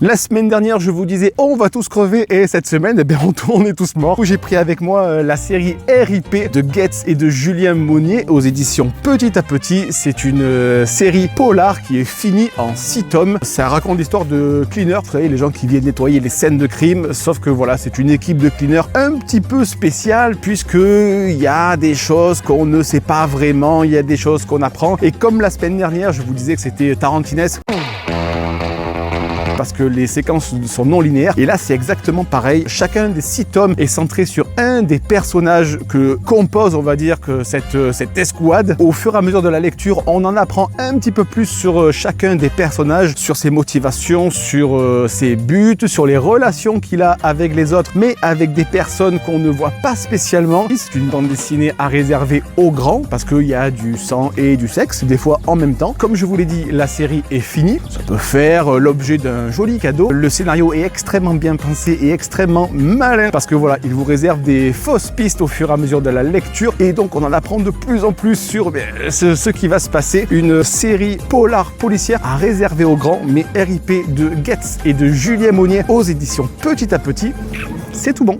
La semaine dernière, je vous disais on va tous crever et cette semaine, eh bien, on est tous morts. J'ai pris avec moi la série RIP de Getz et de Julien Monnier aux éditions Petit à Petit. C'est une série polar qui est finie en 6 tomes. Ça raconte l'histoire de cleaners, vous savez, les gens qui viennent nettoyer les scènes de crime. Sauf que voilà, c'est une équipe de cleaners un petit peu spéciale puisqu'il y a des choses qu'on ne sait pas vraiment, il y a des choses qu'on apprend. Et comme la semaine dernière, je vous disais que c'était tarantinesque, parce que les séquences sont non linéaires. Et là, c'est exactement pareil. Chacun des 6 tomes est centré sur un des personnages que compose, on va dire, que cette escouade. Au fur et à mesure de la lecture, on en apprend un petit peu plus sur chacun des personnages, sur ses motivations, sur ses buts, sur les relations qu'il a avec les autres, mais avec des personnes qu'on ne voit pas spécialement. C'est une bande dessinée à réserver aux grands, parce qu'il y a du sang et du sexe, des fois en même temps. Comme je vous l'ai dit, la série est finie. Ça peut faire l'objet d'un joli cadeau. Le scénario est extrêmement bien pensé et extrêmement malin parce que voilà, il vous réserve des fausses pistes au fur et à mesure de la lecture et donc on en apprend de plus en plus sur ce qui va se passer. Une série polar policière à réserver aux grands, mais RIP de Getz et de Julien Monnier aux éditions Petit à Petit, c'est tout bon.